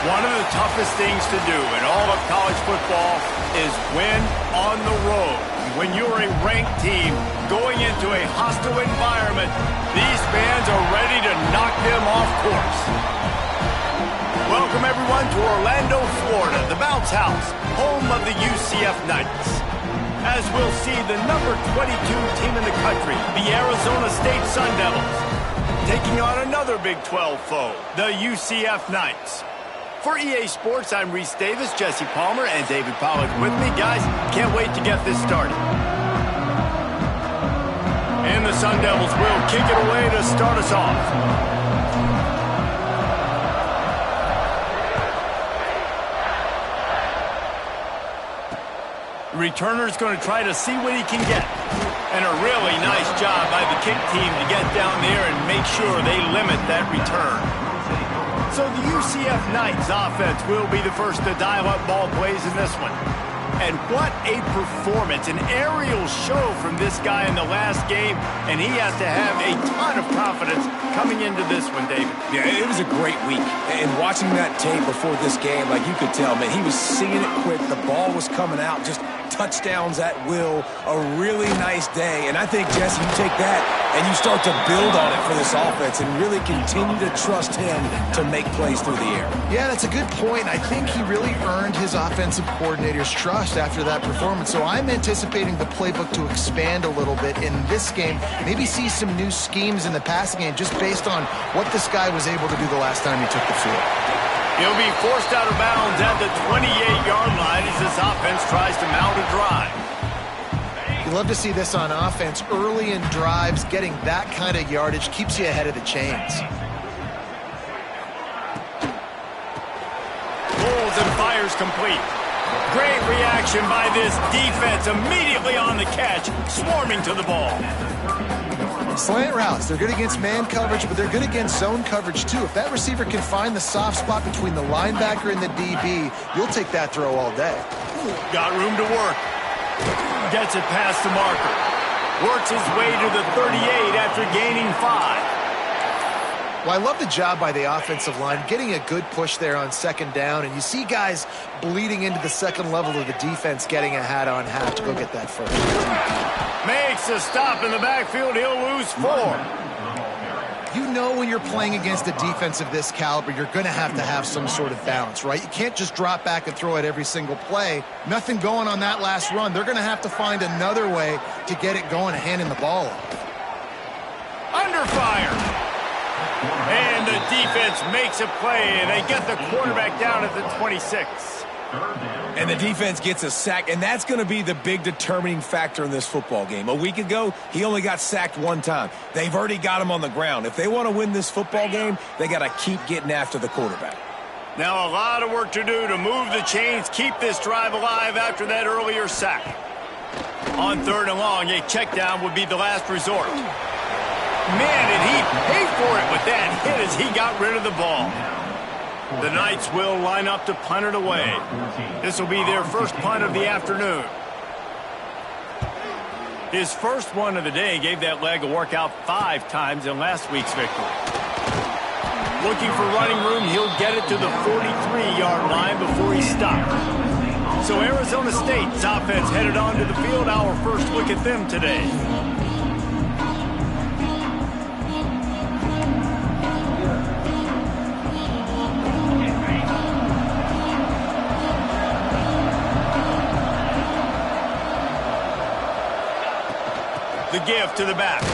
One of the toughest things to do in all of college football is win on the road. When you're a ranked team going into a hostile environment, these fans are ready to knock them off course. Welcome, everyone, to Orlando, Florida, the Bounce House, home of the UCF Knights. As we'll see the number 22 team in the country, the Arizona State Sun Devils, taking on another Big 12 foe, the UCF Knights. For EA Sports, I'm Reese Davis, Jesse Palmer, and David Pollack with me. Guys, can't wait to get this started. And the Sun Devils will kick it away to start us off. The returner's going to try to see what he can get. And a really nice job by the kick team to get down there and make sure they limit that return. So the UCF Knights offense will be the first to dial up ball plays in this one. And what a performance, an aerial show from this guy in the last game, and he has to have a ton of confidence coming into this one, David. Yeah, it was a great week. And watching that tape before this game, like you could tell, man, he was seeing it quick. The ball was coming out, just touchdowns at will. A really nice day. And I think, Jesse, you take that and you start to build on it for this offense and really continue to trust him to make plays through the air. Yeah, that's a good point. I think he really earned his offensive coordinator's trust after that performance. So I'm anticipating the playbook to expand a little bit in this game. Maybe see some new schemes in the passing game just based on what this guy was able to do the last time he took the field. He'll be forced out of bounds at the 28-yard line as this offense tries to mount a drive. You love to see this on offense. Early in drives, getting that kind of yardage keeps you ahead of the chains. Pulls and fires complete. Great reaction by this defense, immediately on the catch, swarming to the ball. Slant routes, they're good against man coverage, but they're good against zone coverage too. If that receiver can find the soft spot between the linebacker and the DB, you'll take that throw all day. Got room to work. Gets it past the marker. Works his way to the 38 after gaining 5. Well, I love the job by the offensive line, getting a good push there on second down, and you see guys bleeding into the second level of the defense getting a hat-on-hat to go get that first. Makes a stop in the backfield. He'll lose 4. You know when you're playing against a defense of this caliber, you're going to have some sort of balance, right? You can't just drop back and throw it every single play. Nothing going on that last run. They're going to have to find another way to get it going and handing the ball off. Under fire. And the defense makes a play, and they get the quarterback down at the 26. And the defense gets a sack, and that's going to be the big determining factor in this football game. A week ago, he only got sacked 1 time. They've already got him on the ground. If they want to win this football game, they got to keep getting after the quarterback. Now a lot of work to do to move the chains, keep this drive alive after that earlier sack. On 3rd and long, a check down would be the last resort. Man, did he pay for it with that hit as he got rid of the ball. The Knights will line up to punt it away. This will be their first punt of the afternoon. His first one of the day gave that leg a workout 5 times in last week's victory. Looking for running room, he'll get it to the 43-yard line before he stopped. So Arizona State's offense headed onto the field. Our first look at them today. The give to the back.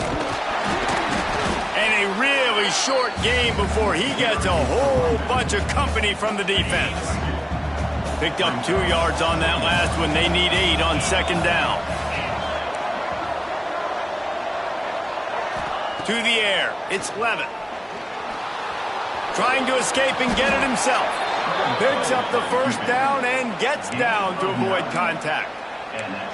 And a really short game before he gets a whole bunch of company from the defense. Picked up 2 yards on that last one. They need 8 on second down. To the air. It's Levitt. Trying to escape and get it himself. Picks up the first down and gets down to avoid contact.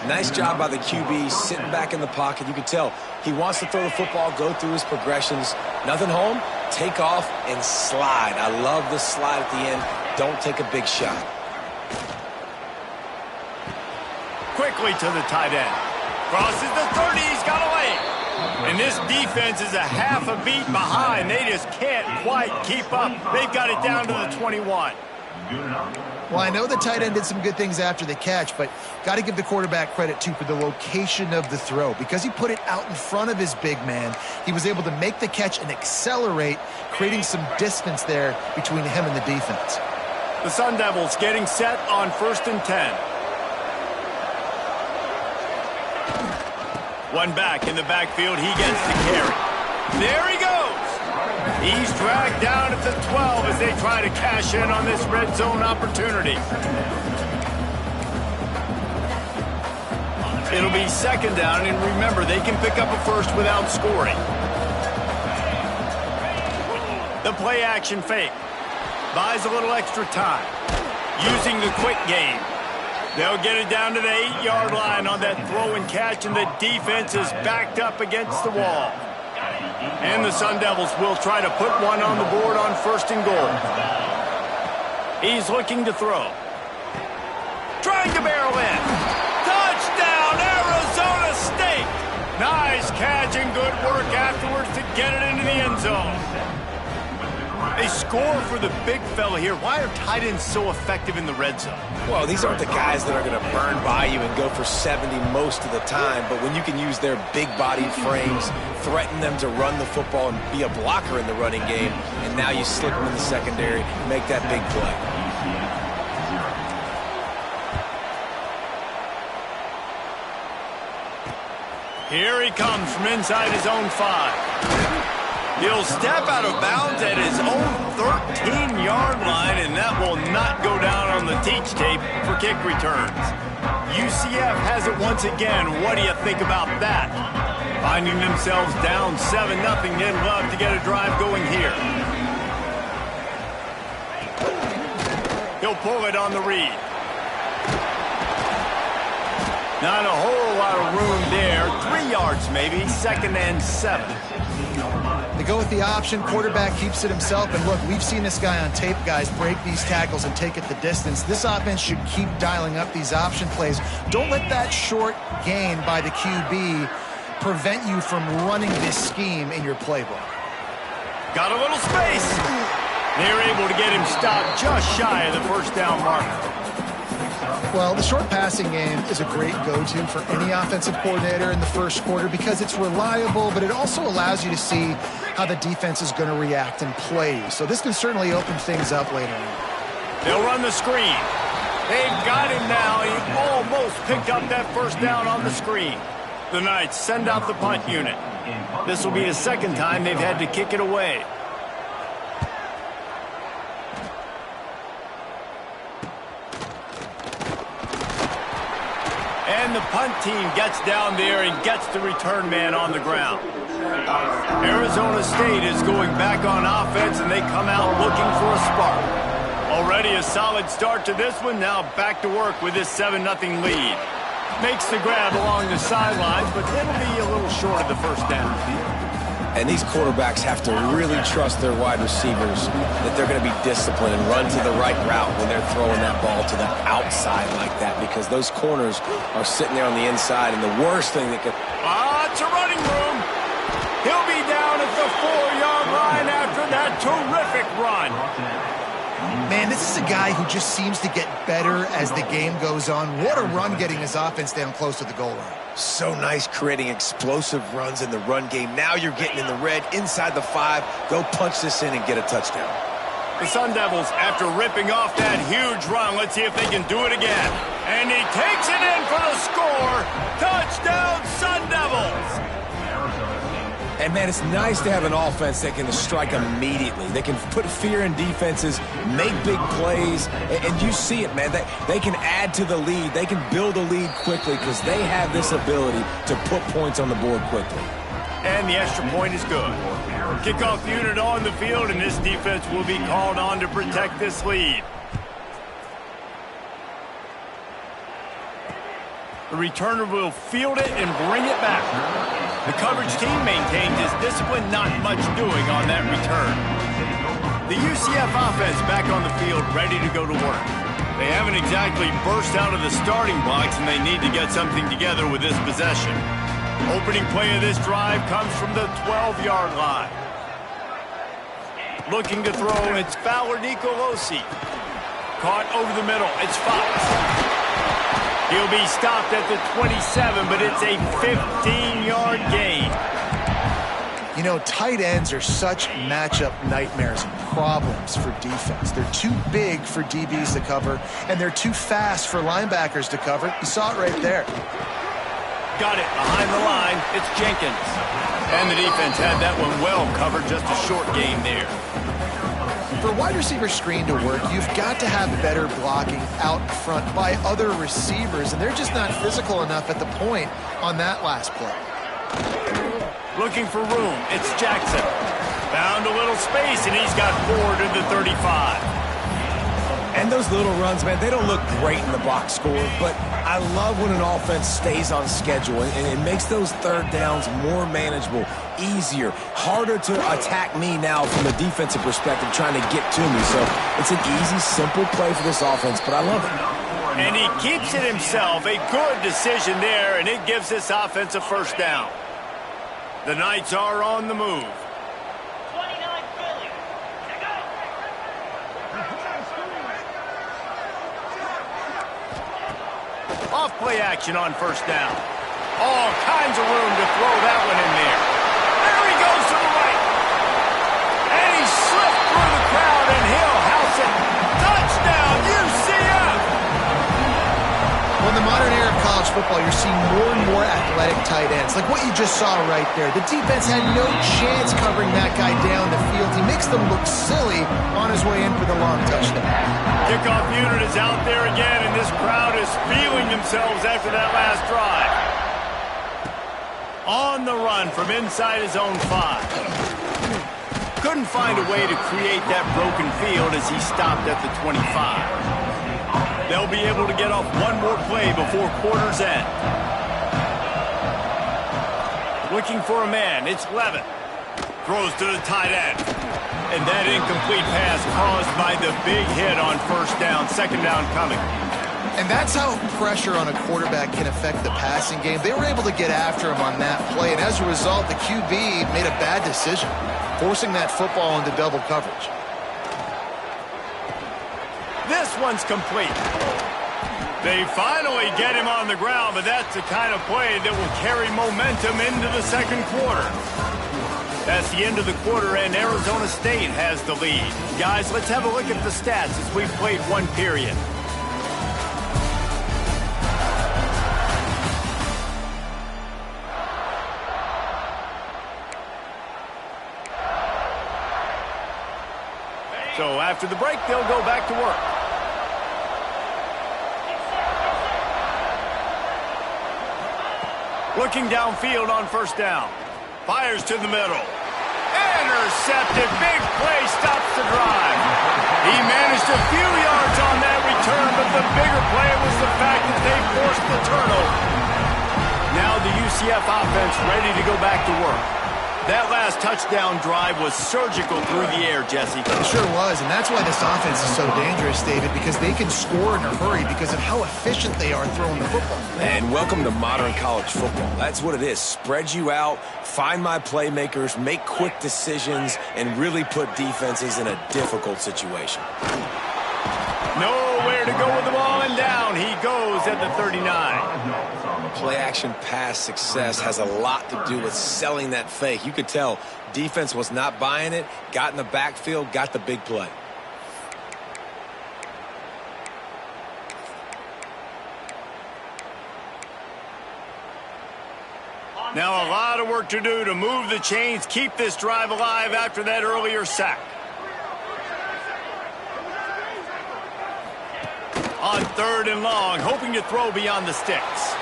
Nice job by the QB, sitting back in the pocket. You can tell he wants to throw the football, go through his progressions. Nothing home, take off, and slide. I love the slide at the end. Don't take a big shot. Quickly to the tight end. Crosses the 30, he's got away. And this defense is a half a beat behind. They just can't quite keep up. They've got it down to the 21. Well, I know the tight end did some good things after the catch, but got to give the quarterback credit, too, for the location of the throw. Because he put it out in front of his big man, he was able to make the catch and accelerate, creating some distance there between him and the defense. The Sun Devils getting set on 1st and 10. One back in the backfield. He gets the carry. There he goes. He's dragged down at the 12 as they try to cash in on this red zone opportunity. It'll be 2nd down, and remember, they can pick up a first without scoring. The play action fake. Buys a little extra time. Using the quick game. They'll get it down to the 8-yard line on that throw and catch, and the defense is backed up against the wall. And the Sun Devils will try to put one on the board on 1st and goal. He's looking to throw. Trying to barrel in. Touchdown, Arizona State! Nice catch and good work afterwards to get it into the end zone. They score for the big fella here. Why are tight ends so effective in the red zone? Well, these aren't the guys that are going to burn by you and go for 70 most of the time, but when you can use their big-bodied frames, threaten them to run the football and be a blocker in the running game, and now you slip them in the secondary, make that big play. Here he comes from inside his own 5. He'll step out of bounds at his own 13-yard line, and that will not go down on the teach tape for kick returns. UCF has it once again. What do you think about that? Finding themselves down 7-0, they'd love to get a drive going here. He'll pull it on the read. Not a whole lot of room there. 3 yards maybe, 2nd and 7. They go with the option. Quarterback keeps it himself. And look, we've seen this guy on tape, guys, break these tackles and take it the distance. This offense should keep dialing up these option plays. Don't let that short gain by the QB prevent you from running this scheme in your playbook. Got a little space. They're able to get him stopped just shy of the 1st down marker. Well, the short passing game is a great go-to for any offensive coordinator in the 1st quarter because it's reliable, but it also allows you to see how the defense is going to react and play. So this can certainly open things up later on. They'll run the screen. They've got him now. He almost picked up that 1st down on the screen. The Knights send out the punt unit. This will be the 2nd time they've had to kick it away. And the punt team gets down there and gets the return man on the ground. Arizona State is going back on offense, and they come out looking for a spark. Already a solid start to this one. Now back to work with this 7-0 lead. Makes the grab along the sidelines, but it'll be a little short of the 1st down. And these quarterbacks have to really trust their wide receivers that they're going to be disciplined and run to the right route when they're throwing that ball to the outside like that, because those corners are sitting there on the inside, and the worst thing that could... It's a running room. He'll be down at the 4-yard line after that terrific run. Man, this is a guy who just seems to get better as the game goes on. What a run getting his offense down close to the goal line. So nice creating explosive runs in the run game. Now you're getting in the red inside the 5. Go punch this in and get a touchdown. The Sun Devils, after ripping off that huge run, let's see if they can do it again. And he takes it in for the score. Touchdown, Sun Devils. And, man, it's nice to have an offense that can strike immediately. They can put fear in defenses, make big plays, and you see it, man. They can add to the lead. They can build a lead quickly because they have this ability to put points on the board quickly. And the extra point is good. Kickoff unit on the field, and this defense will be called on to protect this lead. The returner will field it and bring it back. The coverage team maintains his discipline, not much doing on that return. The UCF offense back on the field, ready to go to work. They haven't exactly burst out of the starting blocks, and they need to get something together with this possession. Opening play of this drive comes from the 12-yard line. Looking to throw, it's Fowler Nicolosi. caught over the middle. It's Fox. He'll be stopped at the 27, but it's a 15-yard gain. You know, tight ends are such matchup nightmares and problems for defense. They're too big for DBs to cover, and they're too fast for linebackers to cover. You saw it right there. Got it behind the line. It's Jenkins. And the defense had that one well covered. Just a short gain there. For a wide receiver screen to work, you've got to have better blocking out front by other receivers, and they're just not physical enough at the point on that last play. Looking for room. It's Jackson. Found a little space, and he's got 4 to the 35. And those little runs, man, they don't look great in the box score, but I love when an offense stays on schedule, and it makes those third downs more manageable, easier, harder to attack me now from a defensive perspective trying to get to me. So it's an easy, simple play for this offense, but I love it. And he keeps it himself. A good decision there, and it gives this offense a first down. The Knights are on the move. Off play action on first down. All kinds of room to throw that one in there. There he goes to the right. And he slipped through the crowd, and he'll house it. Touchdown, UCF! Well, in the modern era of college football, you're seeing more and more athletic tight ends, like what you just saw right there. The defense had no chance covering that guy down the field. He makes them look silly on his way in for the long touchdown. Kickoff unit is out there again, and this crowd is feeling themselves after that last drive. On the run from inside his own 5. Couldn't find a way to create that broken field as he stopped at the 25. They'll be able to get off one more play before quarter's end. Looking for a man, it's Levin. Throws to the tight end. And that incomplete pass caused by the big hit on first down. Second down coming. And that's how pressure on a quarterback can affect the passing game. They were able to get after him on that play, and as a result, the QB made a bad decision, forcing that football into double coverage. This one's complete. They finally get him on the ground, but that's the kind of play that will carry momentum into the second quarter. That's the end of the quarter, and Arizona State has the lead. Guys, let's have a look at the stats as we've played one period. So after the break, they'll go back to work. Looking downfield on first down. Fires to the middle. Intercepted. Big play stops the drive. He managed a few yards on that return, but the bigger play was the fact that they forced the turnover. Now the UCF offense ready to go back to work. That last touchdown drive was surgical through the air, Jesse. It sure was, and that's why this offense is so dangerous, David, because they can score in a hurry because of how efficient they are throwing the football. And welcome to modern college football. That's what it is. Spread you out, find my playmakers, make quick decisions, and really put defenses in a difficult situation. Nowhere to go with the ball, and down he goes at the 39. Play-action pass success has a lot to do with selling that fake. You could tell defense was not buying it, got in the backfield, got the big play. Now a lot of work to do to move the chains, keep this drive alive after that earlier sack. On third and long, hoping to throw beyond the sticks.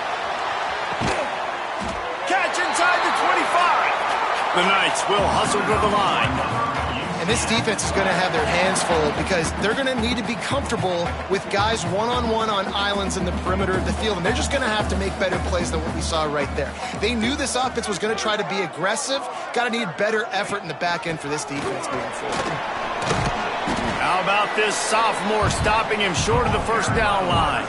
Catch inside the 25. The Knights will hustle to the line. And this defense is going to have their hands full because they're going to need to be comfortable with guys one-on-one on islands in the perimeter of the field, and they're just going to have to make better plays than what we saw right there. They knew this offense was going to try to be aggressive. Got to need better effort in the back end for this defense moving forward. How about this sophomore stopping him short of the first down line?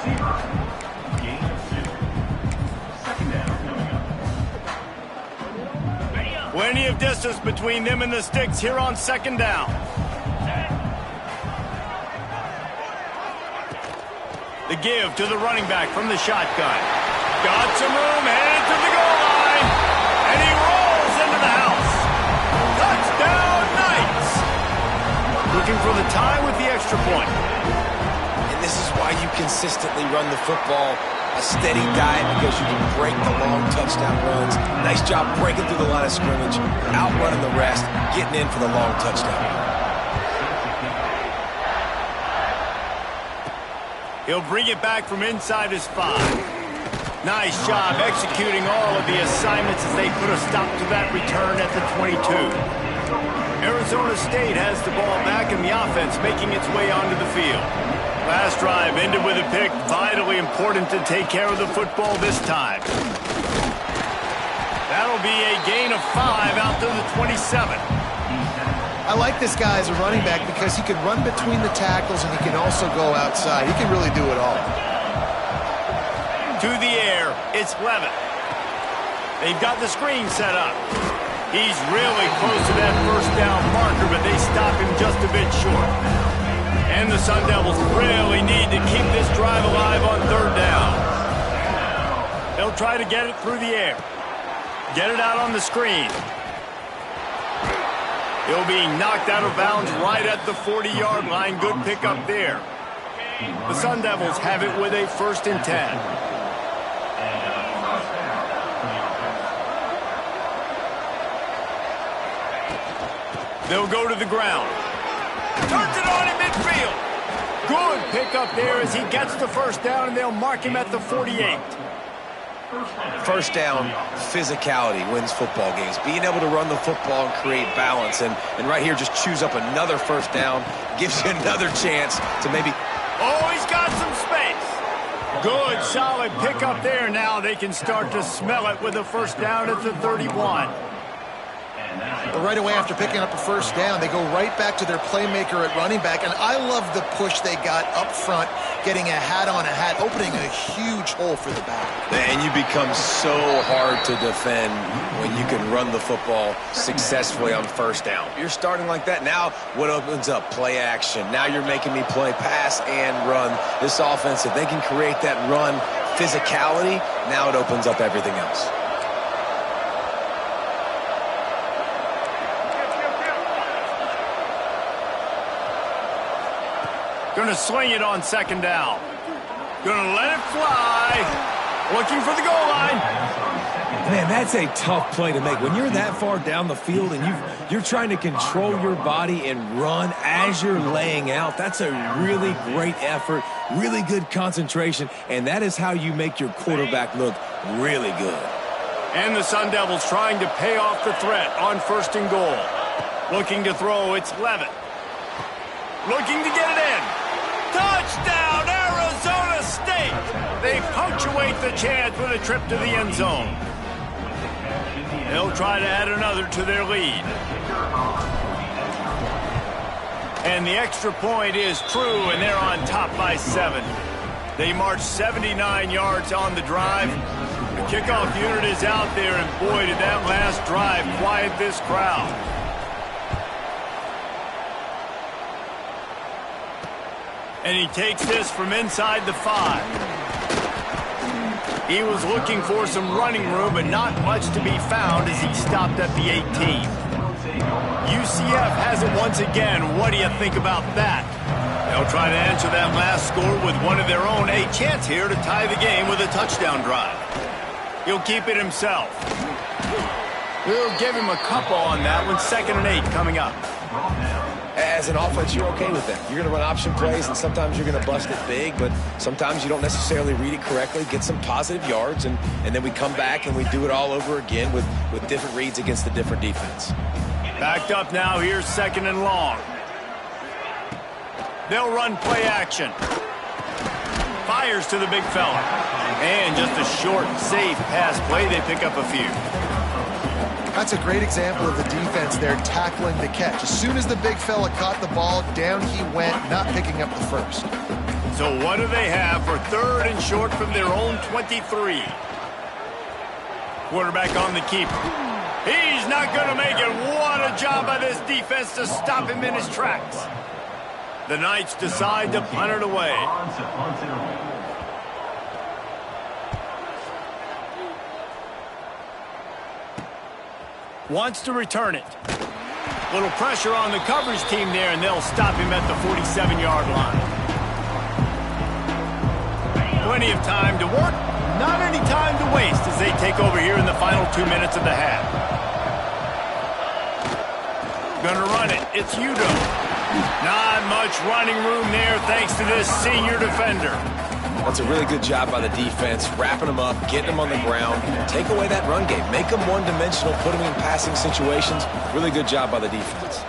Plenty of distance between them and the sticks here on second down. The give to the running back from the shotgun. Got some room, headed to the goal line. And he rolls into the house. Touchdown, Knights. Looking for the tie with the extra point. And this is why you consistently run the football. A steady diet because you can break the long touchdown runs. Nice job breaking through the line of scrimmage, outrunning the rest, getting in for the long touchdown. He'll bring it back from inside his 5. Nice job executing all of the assignments as they put a stop to that return at the 22. Arizona State has the ball back in the offense, making its way onto the field. Last drive ended with a pick. Vitally important to take care of the football this time. That'll be a gain of 5 out to the 27. I like this guy as a running back because he can run between the tackles and he can also go outside. He can really do it all. To the air, it's Levitt. They've got the screen set up. He's really close to that first down marker, but they stop him just a bit short. And the Sun Devils really need to keep this drive alive on 3rd down. They'll try to get it through the air. Get it out on the screen. He'll be knocked out of bounds right at the 40-yard line. Good pickup there. The Sun Devils have it with a 1st and 10. They'll go to the ground. Turns it on in midfield. Good pickup there as he gets the 1st down, and they'll mark him at the 48. 1st down, physicality wins football games. Being able to run the football and create balance. And right here, just choose up another 1st down. Gives you another chance to maybe... Oh, he's got some space. Good, solid pickup there. Now they can start to smell it with a 1st down at the 31. But right away after picking up a 1st down, they go right back to their playmaker at running back. And I love the push they got up front, getting a hat on a hat, opening a huge hole for the back. And you become so hard to defend when you can run the football successfully on 1st down. You're starting like that. Now what opens up? Play action. Now you're making me play pass and run. This offense, if they can create that run physicality, now it opens up everything else. Going to sling it on 2nd down. Going to let it fly. Looking for the goal line. Man, that's a tough play to make. When you're that far down the field and you're trying to control your body and run as you're laying out, that's a really great effort, really good concentration, and that is how you make your quarterback look really good. And the Sun Devils trying to pay off the threat on 1st and goal. Looking to throw, it's Levitt. Looking to get it in. Touchdown, Arizona State! They punctuate the chance with a trip to the end zone. They'll try to add another to their lead. And the extra point is true, and they're on top by 7. They march 79 yards on the drive. The kickoff unit is out there, and boy, did that last drive quiet this crowd. And he takes this from inside the 5. He was looking for some running room, but not much to be found as he stopped at the 18. UCF has it once again. What do you think about that? They'll try to answer that last score with one of their own. A chance here to tie the game with a touchdown drive. He'll keep it himself. We'll give him a couple on that one. 2nd and 8 coming up. As an offense, you're okay with that. You're going to run option plays, and sometimes you're going to bust it big, but sometimes you don't necessarily read it correctly, get some positive yards, and then we come back and we do it all over again with different reads against the different defense. Backed up now. Here's 2nd and long. They'll run play action. Fires to the big fella. And just a short, safe pass play. They pick up a few. That's a great example of the defense there tackling the catch. As soon as the big fella caught the ball, down he went, not picking up the 1st. So what do they have for 3rd and short from their own 23? Quarterback on the keeper. He's not going to make it. What a job by this defense to stop him in his tracks. The Knights decide to punt it away. Wants to return it. Little pressure on the coverage team there, and they'll stop him at the 47-yard line. Plenty of time to work, not any time to waste as they take over here in the final 2 minutes of the half. Gonna run it. It's Udo. Not much running room there thanks to this senior defender. That's a really good job by the defense, wrapping them up, getting them on the ground. Take away that run game. Make them one-dimensional, put them in passing situations. Really good job by the defense.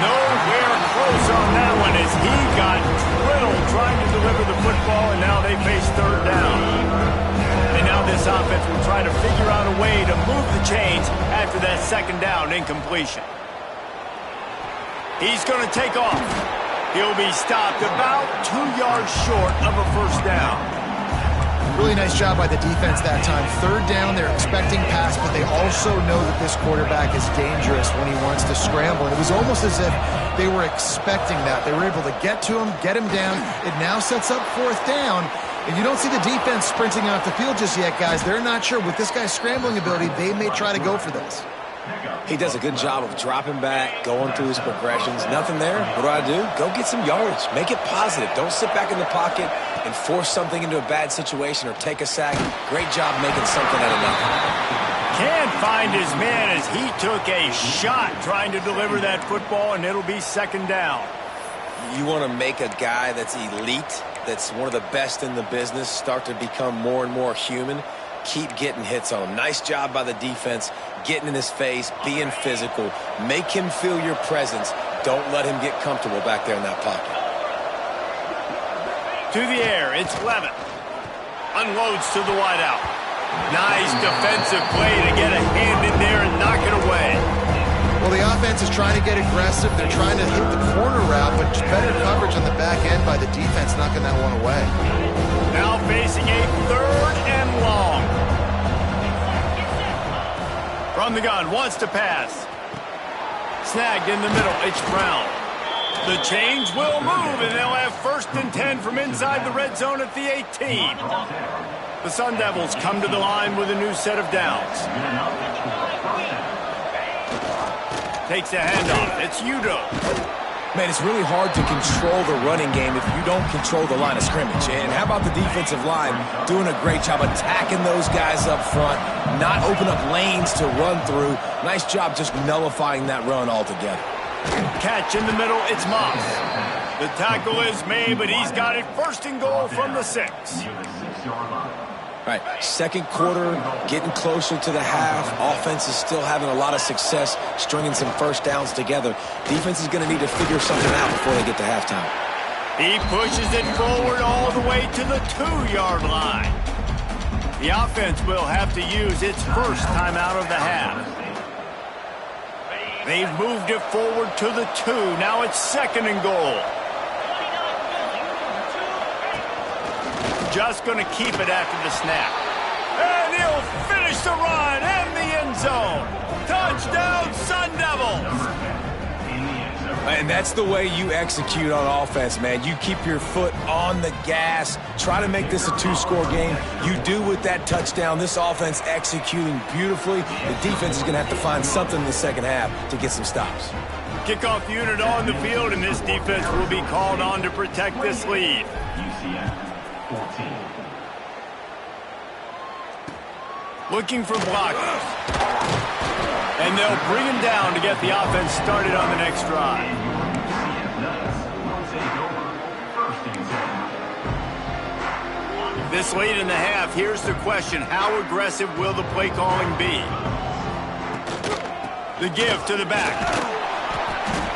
Nowhere close on that one as he got drilled trying to deliver the football, and now they face third down. And now this offense will try to figure out a way to move the chains after that second down incompletion. He's going to take off. He'll be stopped about 2 yards short of a first down. Really nice job by the defense that time. Third down, they're expecting pass, but they also know that this quarterback is dangerous when he wants to scramble. And it was almost as if they were expecting that. They were able to get to him, get him down. It now sets up fourth down. And you don't see the defense sprinting off the field just yet, guys. They're not sure. With this guy's scrambling ability, they may try to go for this. He does a good job of dropping back, going through his progressions. Nothing there. What do? Go get some yardage. Make it positive. Don't sit back in the pocket and force something into a bad situation or take a sack. Great job making something out of nothing. Can't find his man as he took a shot trying to deliver that football, and it'll be second down. You want to make a guy that's elite, that's one of the best in the business, start to become more and more human. Keep getting hits on him. Nice job by the defense, getting in his face, being physical. Make him feel your presence. Don't let him get comfortable back there in that pocket. To the air, it's Levitt. Unloads to the wideout. Nice defensive play to get a hand in there and knock it away. Well, the offense is trying to get aggressive. They're trying to hit the corner route, but better coverage on the back end by the defense, knocking that one away. Now facing a third and long. From the gun, wants to pass. Snagged in the middle, it's Brown. The change will move, and they'll have 1st and 10 from inside the red zone at the 18. The Sun Devils come to the line with a new set of downs. Takes a handoff, it's Udo. Man, it's really hard to control the running game if you don't control the line of scrimmage. And how about the defensive line doing a great job attacking those guys up front, not open up lanes to run through. Nice job just nullifying that run altogether. Catch in the middle, it's Moss. The tackle is made, but he's got it 1st and goal from the 6. All right, second quarter, getting closer to the half. Offense is still having a lot of success stringing some first downs together. Defense is going to need to figure something out before they get to halftime. He pushes it forward all the way to the 2-yard line. The offense will have to use its first time out of the half. They've moved it forward to the 2. Now it's 2nd and goal. Just going to keep it after the snap. And he'll finish the run and the end zone. Touchdown, Sun Devils. And that's the way you execute on offense, man. You keep your foot on the gas. Try to make this a 2-score game. You do with that touchdown. This offense executing beautifully. The defense is going to have to find something in the second half to get some stops. Kickoff unit on the field, and this defense will be called on to protect this lead. UCF 14. Looking for blockers. And they'll bring him down to get the offense started on the next drive. This late in the half, here's the question. How aggressive will the play calling be? The give to the back.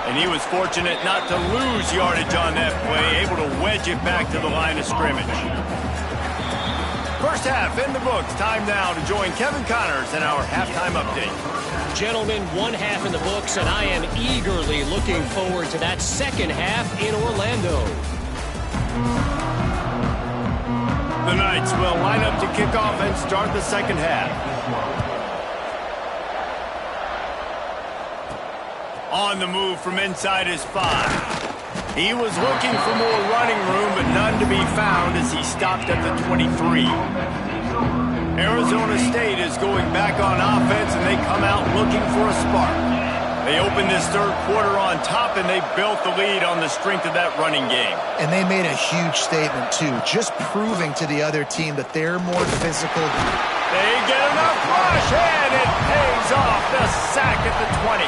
And he was fortunate not to lose yardage on that play, able to wedge it back to the line of scrimmage. First half in the books. Time now to join Kevin Connors in our halftime update. Gentlemen, one half in the books, and I am eagerly looking forward to that second half in Orlando. The Knights will line up to kick off and start the second half. On the move from inside his 5. He was looking for more running room, but none to be found as he stopped at the 23. Arizona State is going back on offense, and they come out looking for a spark. They opened this third quarter on top, and they built the lead on the strength of that running game. And they made a huge statement, too, just proving to the other team that they're more physical. They get enough rush, and it pays off. The sack at the 20.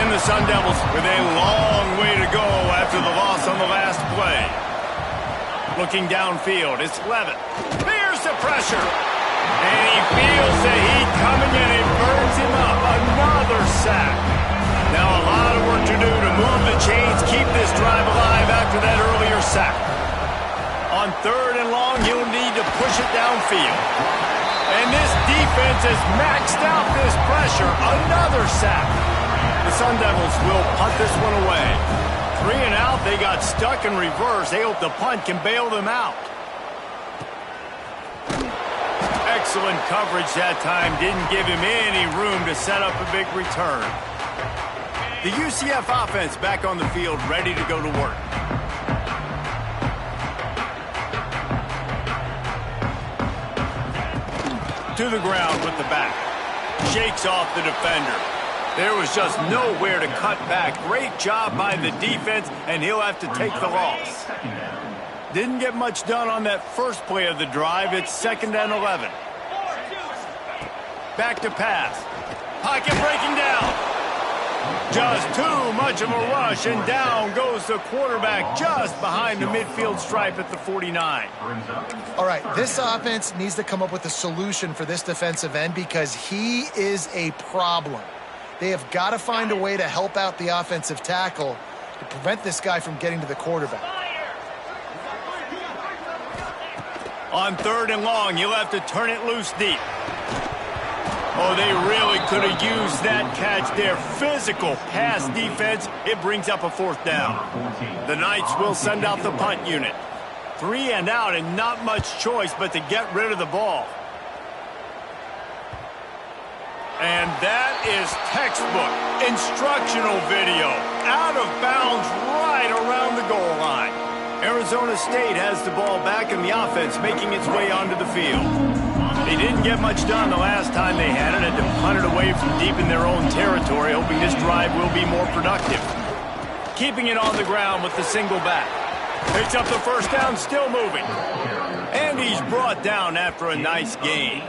And the Sun Devils with a long way to go after the loss on the last play. Looking downfield, it's Levitt. Here's the pressure. And he feels the heat coming, and it burns him up. Another sack. Now a lot of work to do to move the chains, keep this drive alive after that earlier sack. On 3rd and long, he'll need to push it downfield. And this defense has maxed out this pressure. Another sack. The Sun Devils will punt this one away. 3 and out, they got stuck in reverse. They hope the punt can bail them out. Excellent coverage that time. Didn't give him any room to set up a big return. The UCF offense back on the field, ready to go to work. To the ground with the back. Shakes off the defender. There was just nowhere to cut back. Great job by the defense, and he'll have to take the loss. Didn't get much done on that first play of the drive. It's 2nd and 11. Back to pass. Pocket breaking down. Just too much of a rush, and down goes the quarterback just behind the midfield stripe at the 49. All right, this offense needs to come up with a solution for this defensive end because he is a problem. They have got to find a way to help out the offensive tackle to prevent this guy from getting to the quarterback. On 3rd and long, you'll have to turn it loose deep. Oh, they really could have used that catch there. Physical pass defense. It brings up a 4th down. The Knights will send out the punt unit. 3 and out, and not much choice but to get rid of the ball. And that is textbook instructional video. Out of bounds right around the goal line. Arizona State has the ball back, and the offense making its way onto the field. They didn't get much done the last time they had it, and to punt it away from deep in their own territory, hoping this drive will be more productive. Keeping it on the ground with the single back. Picks up the 1st down, still moving. And he's brought down after a nice gain.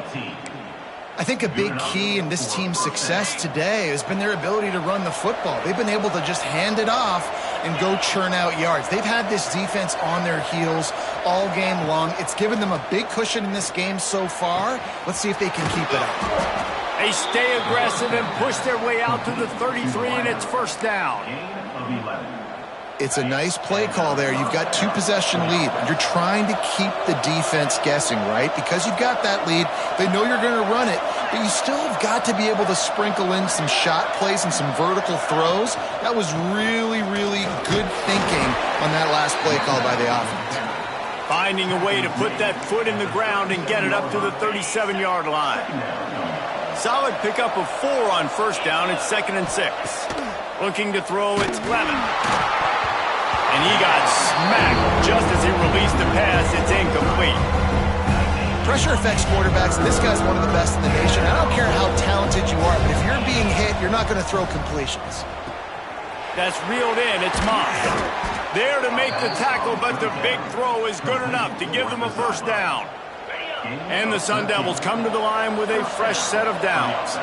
I think a big key in this team's success today has been their ability to run the football. They've been able to just hand it off and go churn out yards. They've had this defense on their heels all game long. It's given them a big cushion in this game so far. Let's see if they can keep it up. They stay aggressive and push their way out to the 33, and it's 1st down. It's a nice play call there. You've got 2-possession lead. You're trying to keep the defense guessing, right? Because you've got that lead. They know you're going to run it, but you still have got to be able to sprinkle in some shot plays and some vertical throws. That was really, really good thinking on that last play call by the offense. Finding a way to put that foot in the ground and get it up to the 37-yard line. Solid pickup of 4 on 1st down. It's 2nd and 6. Looking to throw, it's Levin. And he got smacked just as he released the pass. It's incomplete. Pressure affects quarterbacks, and this guy's one of the best in the nation. I don't care how talented you are, but if you're being hit, you're not going to throw completions. That's reeled in. It's Moss. There to make the tackle, but the big throw is good enough to give them a 1st down. And the Sun Devils come to the line with a fresh set of downs.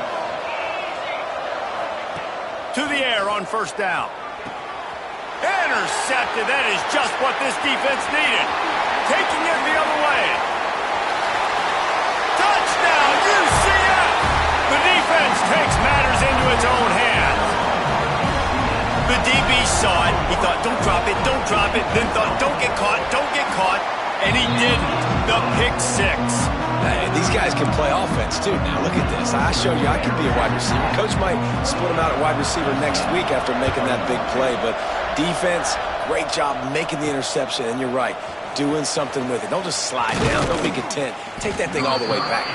To the air on 1st down. Intercepted. That is just what this defense needed. Taking it the other way. Touchdown, UCF! The defense takes matters into its own hands. The DB saw it. He thought, don't drop it, don't drop it. Then thought, don't get caught, don't get caught. And he didn't. The pick 6. Hey, these guys can play offense, too. Now, look at this. I showed you I can be a wide receiver. Coach might split him out at wide receiver next week after making that big play. But defense, great job making the interception. And you're right, doing something with it. Don't just slide down. Don't be content. Take that thing all the way back.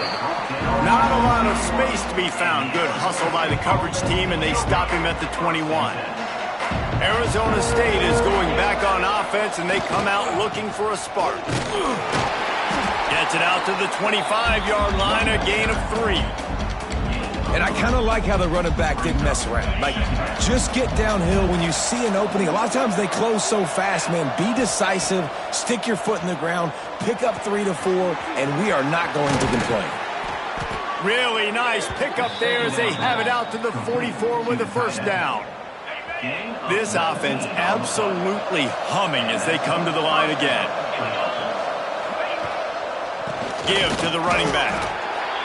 Not a lot of space to be found. Good hustle by the coverage team, and they stop him at the 21. Arizona State is going back on offense, and they come out looking for a spark. Gets it out to the 25-yard line, a gain of 3. And I kind of like how the running back didn't mess around. Like, just get downhill when you see an opening. A lot of times they close so fast, man. Be decisive, stick your foot in the ground, pick up 3 to 4, and we are not going to complain. Really nice pickup there as they have it out to the 44 with a first down. This offense absolutely humming as they come to the line again. Give to the running back.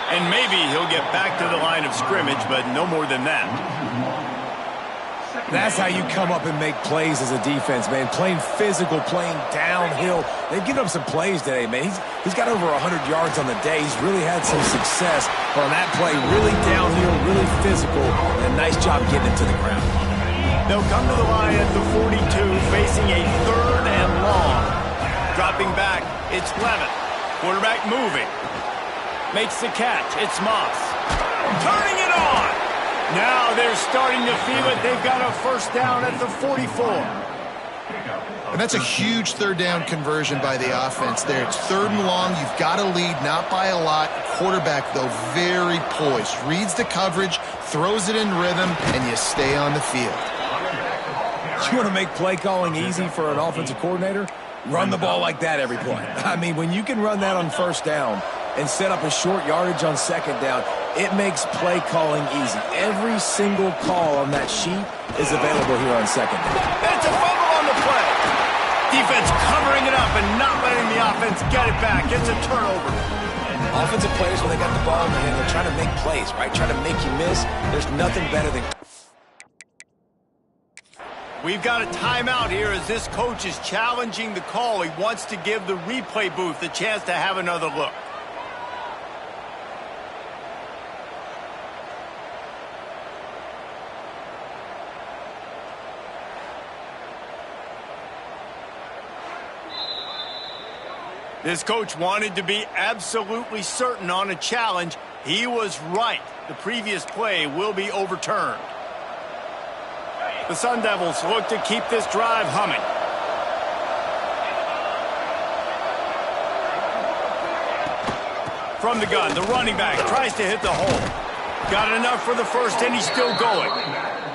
And maybe he'll get back to the line of scrimmage, but no more than that. That's how you come up and make plays as a defense, man. Playing physical, playing downhill. They've given up some plays today, man. He's got over 100 yards on the day. He's really had some success on that play. Really downhill, really physical, and a nice job getting it to the ground. They'll come to the line at the 42, facing a 3rd and long. Dropping back, it's Levitt. Quarterback moving. Makes the catch. It's Moss. Turning it on. Now they're starting to feel it. They've got a first down at the 44. And that's a huge 3rd down conversion by the offense there. It's 3rd and long. You've got to lead, not by a lot. Quarterback, though, very poised. Reads the coverage, throws it in rhythm, and you stay on the field. You want to make play calling easy for an offensive coordinator? Run the ball like that every play. I mean, when you can run that on first down and set up a short yardage on second down, it makes play calling easy. Every single call on that sheet is available here on second down. It's a fumble on the play. Defense covering it up and not letting the offense get it back. It's a turnover. Offensive players, when they got the ball in their hand, they're trying to make plays, right? Trying to make you miss. There's nothing better than... We've got a timeout here as this coach is challenging the call. He wants to give the replay booth a chance to have another look. This coach wanted to be absolutely certain on a challenge. He was right. The previous play will be overturned. The Sun Devils look to keep this drive humming. From the gun, the running back tries to hit the hole. Got enough for the first, and he's still going.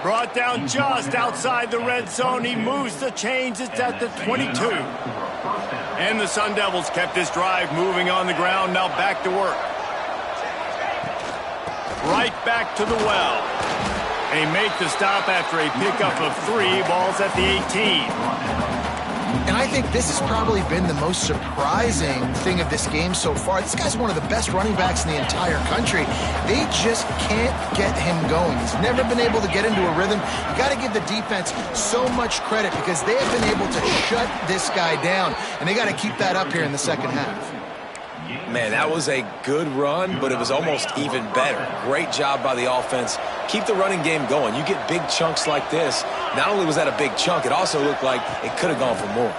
Brought down just outside the red zone. He moves the chains. It's at the 22. And the Sun Devils kept this drive moving on the ground. Now back to work. Right back to the well. They make the stop after a pickup of 3. Balls at the 18. And I think this has probably been the most surprising thing of this game so far. This guy's one of the best running backs in the entire country. They just can't get him going. He's never been able to get into a rhythm. You got to give the defense so much credit because they have been able to shut this guy down. And they got to keep that up here in the second half. Man, that was a good run, but it was almost even better. Great job by the offense. Keep the running game going. You get big chunks like this. Not only was that a big chunk, it also looked like it could have gone for more.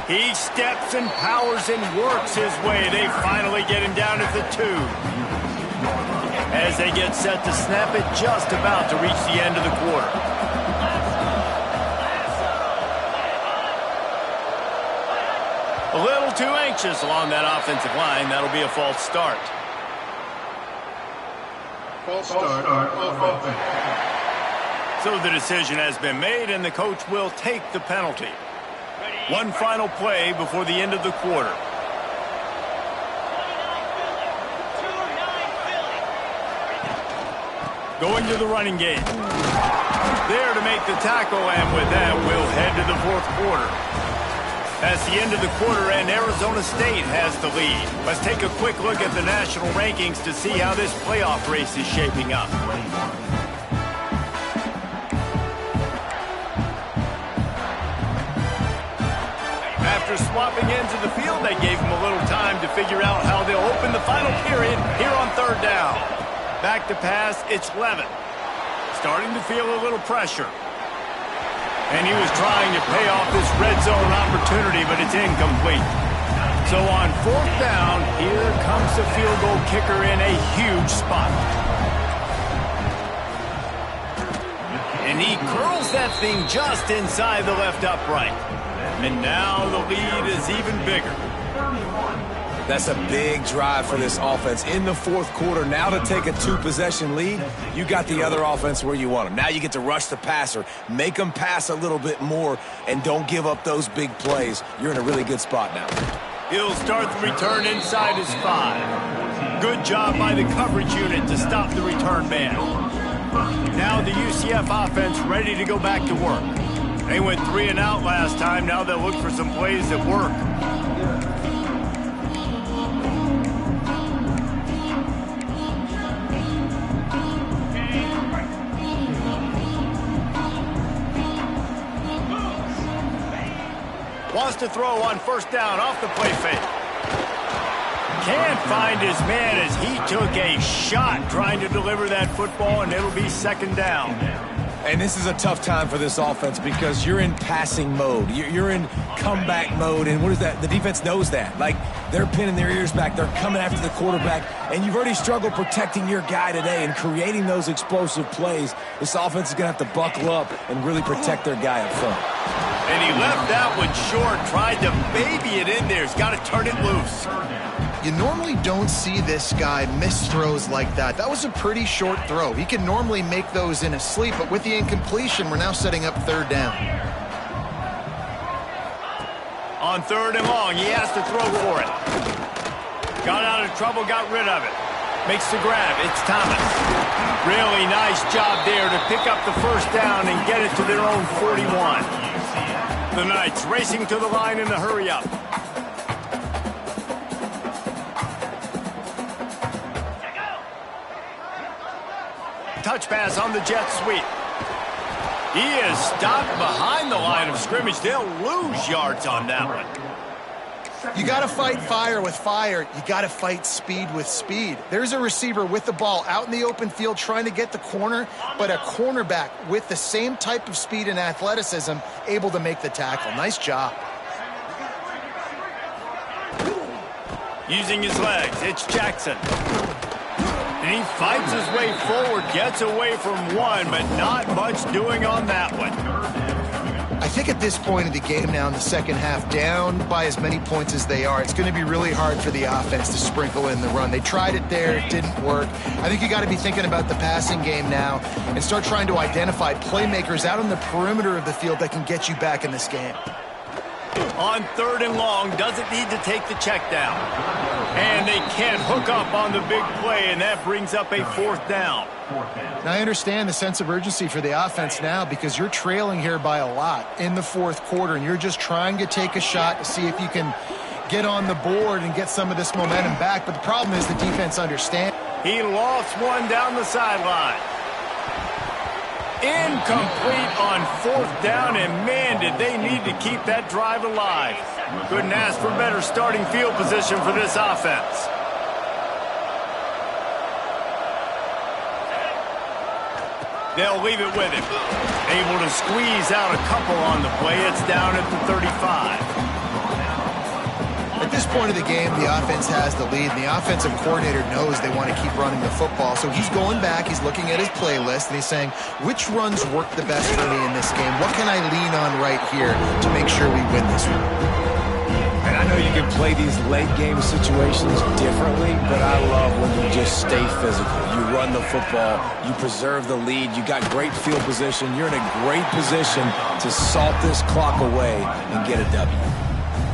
He steps and powers and works his way. They finally get him down at the 2. As they get set to snap it, just about to reach the end of the quarter. A little too anxious along that offensive line. That'll be a false start. False start, offense. So the decision has been made, and the coach will take the penalty. One final play before the end of the quarter. Going to the running game. There to make the tackle, and with that, we'll head to the fourth quarter. That's the end of the quarter, and Arizona State has the lead. Let's take a quick look at the national rankings to see how this playoff race is shaping up. After swapping ends of the field, they gave them a little time to figure out how they'll open the final period here on third down. Back to pass, it's Levitt. Starting to feel a little pressure. And he was trying to pay off this red zone opportunity, but it's incomplete. So on fourth down, here comes the field goal kicker in a huge spot. And he curls that thing just inside the left upright. And now the lead is even bigger. That's a big drive for this offense in the fourth quarter. Now to take a 2-possession lead, you got the other offense where you want them. Now you get to rush the passer, make them pass a little bit more, and don't give up those big plays. You're in a really good spot now. He'll start the return inside his 5. Good job by the coverage unit to stop the return man. Now the UCF offense ready to go back to work. They went 3 and out last time. Now they'll look for some plays that work. Wants to throw on first down off the play fake. Can't find his man as he took a shot trying to deliver that football, and it'll be second down. And this is a tough time for this offense because you're in passing mode. You're in comeback mode, and what is that? The defense knows that. Like, they're pinning their ears back. They're coming after the quarterback, and you've already struggled protecting your guy today and creating those explosive plays. This offense is going to have to buckle up and really protect their guy up front. And he left that one short, tried to baby it in there. He's got to turn it loose. You normally don't see this guy miss throws like that. That was a pretty short throw. He can normally make those in his sleep, but with the incompletion, we're now setting up third down. On third and long, he has to throw for it. Got out of trouble, got rid of it. Makes the grab. It's Thomas. Really nice job there to pick up the first down and get it to their own 41. The Knights racing to the line in a hurry-up. Touch pass on the jet sweep. He is stopped behind the line of scrimmage. They'll lose yards on that one. You got to fight fire with fire. You got to fight speed with speed. There's a receiver with the ball out in the open field trying to get the corner, but a cornerback with the same type of speed and athleticism able to make the tackle. Nice job. Using his legs, it's Jackson. And he fights his way forward, gets away from one, but not much doing on that one. I think at this point of the game now in the second half, down by as many points as they are, it's going to be really hard for the offense to sprinkle in the run. They tried it there. It didn't work. I think you got to be thinking about the passing game now and start trying to identify playmakers out on the perimeter of the field that can get you back in this game. On third and long, doesn't need to take the check down. And they can't hook up on the big play, and that brings up a fourth down. Now, I understand the sense of urgency for the offense now because you're trailing here by a lot in the fourth quarter, and you're just trying to take a shot to see if you can get on the board and get some of this momentum back. But the problem is the defense understands. He lost one down the sideline. Incomplete on fourth down, and man, did they need to keep that drive alive. Couldn't ask for better starting field position for this offense. They'll leave it with him. Able to squeeze out a couple on the play. It's down at the 35. At this point of the game, the offense has the lead, and the offensive coordinator knows they want to keep running the football. So he's going back, he's looking at his playlist, and he's saying, which runs work the best for me in this game? What can I lean on right here to make sure we win this one? And I know you can play these late-game situations differently, but I love when you just stay physical. You run the football, you preserve the lead, you got great field position, you're in a great position to salt this clock away and get a W.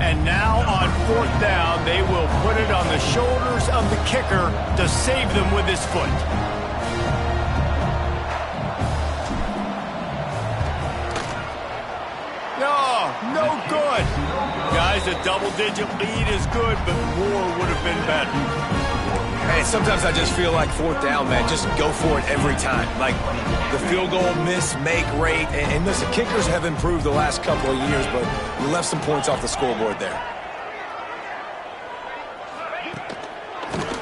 And now on fourth down, they will put it on the shoulders of the kicker to save them with his foot. No good. Guys, a double-digit lead is good, but more would have been better. Hey, sometimes I just feel like fourth down, man. Just go for it every time. Like the field goal, miss, make rate. And listen, kickers have improved the last couple of years, but you left some points off the scoreboard there.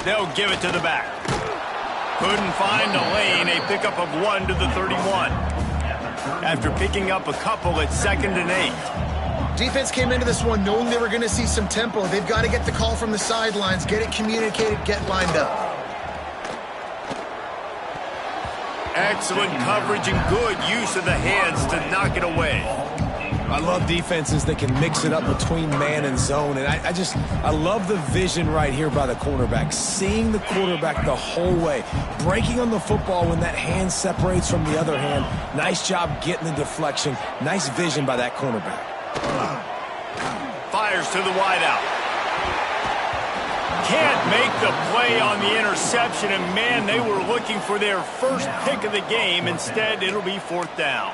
They'll give it to the back. Couldn't find a lane. A pickup of 1 to the 31. After picking up a couple at 2nd and 8. Defense came into this one knowing they were going to see some tempo. They've got to get the call from the sidelines, get it communicated, get lined up. Excellent coverage and good use of the hands to knock it away. I love defenses that can mix it up between man and zone, and I love the vision right here by the cornerback, seeing the quarterback the whole way, breaking on the football when that hand separates from the other hand. Nice job getting the deflection. Nice vision by that cornerback. Fires to the wideout. Can't make the play on the interception, and man, they were looking for their first pick of the game. Instead, it'll be 4th down.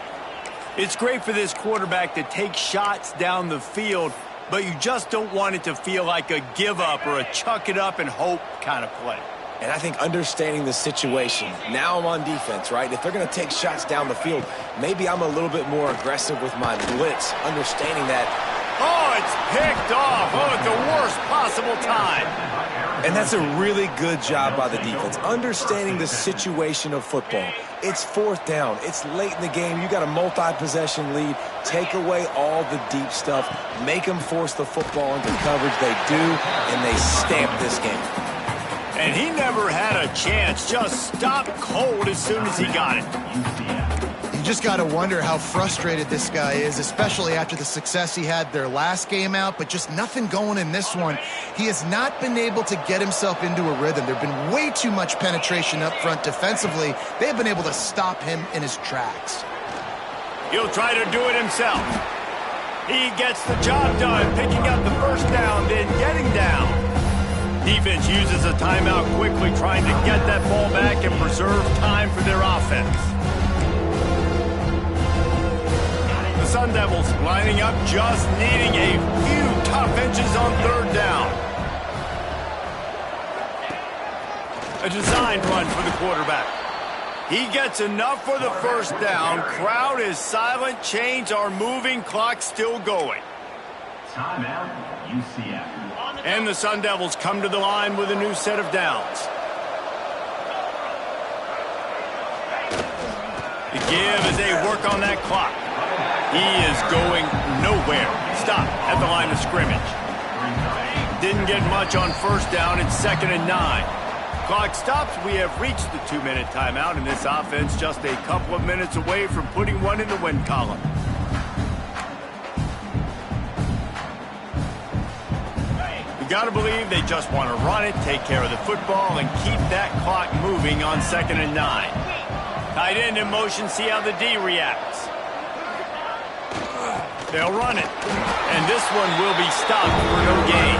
It's great for this quarterback to take shots down the field, but you just don't want it to feel like a give-up or a chuck-it-up-and-hope kind of play. And I think understanding the situation, now I'm on defense, right? If they're going to take shots down the field, maybe I'm a little bit more aggressive with my blitz, understanding that. Oh, it's picked off. Oh, at the worst possible time. And that's a really good job by the defense, understanding the situation of football. It's 4th down. It's late in the game. You got a multi-possession lead. Take away all the deep stuff. Make them force the football into coverage. They do, and they stamp this game. And he never had a chance. Just stopped cold as soon as he got it. You just got to wonder how frustrated this guy is, especially after the success he had their last game out, but just nothing going in this one. He has not been able to get himself into a rhythm. There have been way too much penetration up front defensively. They've been able to stop him in his tracks. He'll try to do it himself. He gets the job done, picking up the first down, then getting down. Defense uses a timeout quickly, trying to get that ball back and preserve time for their offense. The Sun Devils lining up, just needing a few tough inches on 3rd down. A designed run for the quarterback. He gets enough for the first down. Crowd is silent. Chains are moving. Clock still going. Timeout, UCF. And the Sun Devils come to the line with a new set of downs. The give as they work on that clock. He is going nowhere. Stop at the line of scrimmage. Didn't get much on first down. It's 2nd and 9. Clock stops. We have reached the 2-minute timeout, and this offense just a couple of minutes away from putting one in the win column. You got to believe they just want to run it, take care of the football, and keep that clock moving on 2nd and 9. Tight end in motion, see how the D reacts. They'll run it, and this one will be stopped for no gain.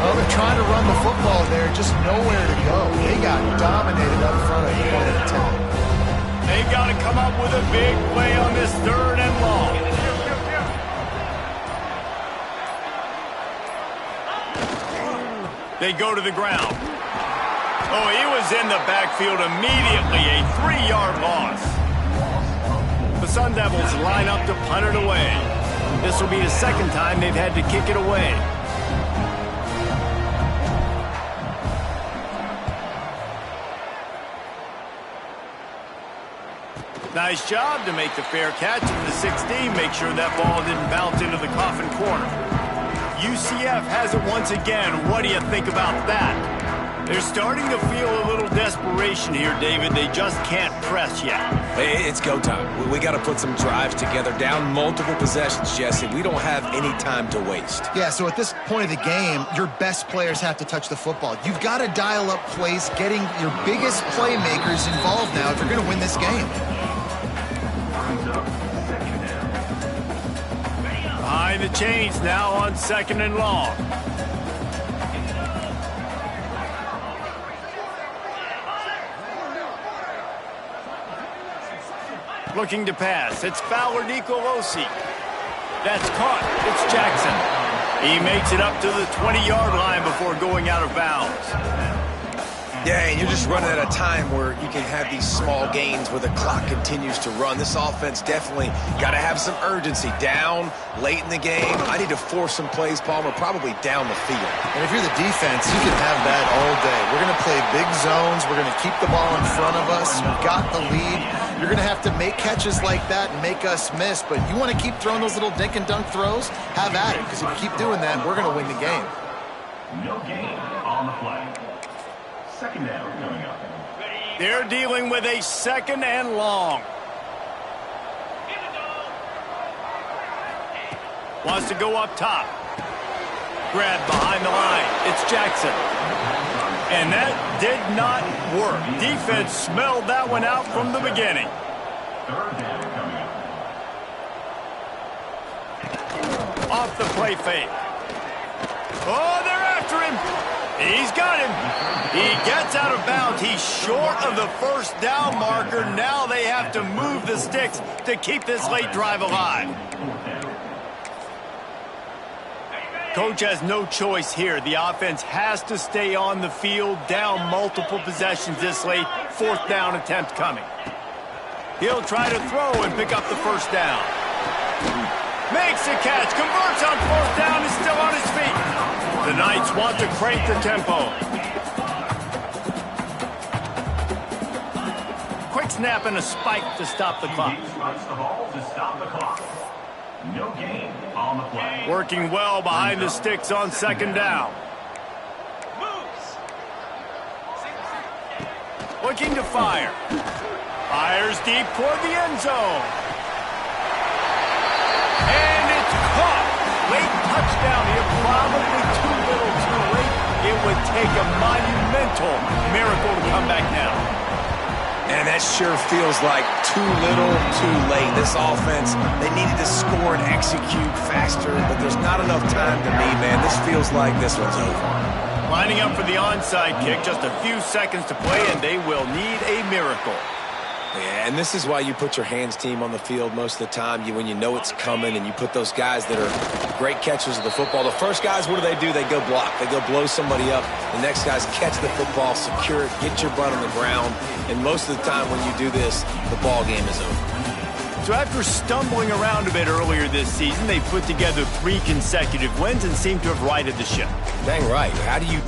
Well, they're trying to run the football there, just nowhere to go. They got dominated up front at the point of attack. They got to come up with a big play on this 3rd and long. They go to the ground. Oh, he was in the backfield immediately. A 3-yard loss. The Sun Devils line up to punt it away. This will be the 2nd time they've had to kick it away. Nice job to make the fair catch in the 16. Make sure that ball didn't bounce into the coffin corner. UCF has it once again. What do you think about that? They're starting to feel a little desperation here, David. They just can't press yet. Hey, it's go time. We got to put some drives together, down multiple possessions, Jesse. We don't have any time to waste. Yeah, so at this point of the game, your best players have to touch the football. You've got to dial up plays, getting your biggest playmakers involved now if you're going to win this game. Behind the chains now on 2nd and long. Looking to pass. It's Fowler Nicolosi. That's caught. It's Jackson. He makes it up to the 20-yard line before going out of bounds. Yeah, and you're just running at a time where you can have these small gains where the clock continues to run. This offense definitely got to have some urgency. Down, late in the game. I need to force some plays, Palmer, probably down the field. And if you're the defense, you can have that all day. We're going to play big zones. We're going to keep the ball in front of us. We've got the lead. You're going to have to make catches like that and make us miss. But you want to keep throwing those little dink and dunk throws? Have at it, because if you keep doing that, we're going to win the game. No gain on the play. 2nd down coming up. They're dealing with a 2nd and long. Wants to go up top. Grab behind the line. It's Jackson. And that did not work. Defense smelled that one out from the beginning. 3rd down coming up. Off the play fake. Oh, they're after him. He's got him. He gets out of bounds. He's short of the 1st down marker. Now they have to move the sticks to keep this late drive alive. Coach has no choice here. The offense has to stay on the field, down multiple possessions this late. 4th down attempt coming. He'll try to throw and pick up the 1st down. Makes a catch, converts on 4th down, is still on his feet. The Knights want to crank the tempo. Quick snap and a spike to stop the clock. He strikes the ball to stop the clock. No gain on the play. Working well behind the sticks on 2nd down. Looking to fire. Fires deep toward the end zone. And it's caught. Late touchdown here, probably too little too late. It would take a monumental miracle to come back now. And that sure feels like too little, too late. This offense, they needed to score and execute faster, but there's not enough time to me, man. This feels like this one's over. Lining up for the onside kick, just a few seconds to play, and they will need a miracle. Yeah, and this is why you put your hands team on the field most of the time. When you know it's coming, and you put those guys that are great catchers of the football. The first guys, what do? They go block. They go blow somebody up. The next guys catch the football, secure it, get your butt on the ground. And most of the time when you do this, the ball game is over. So after stumbling around a bit earlier this season, they put together 3 consecutive wins and seem to have righted the ship. Dang right. How do you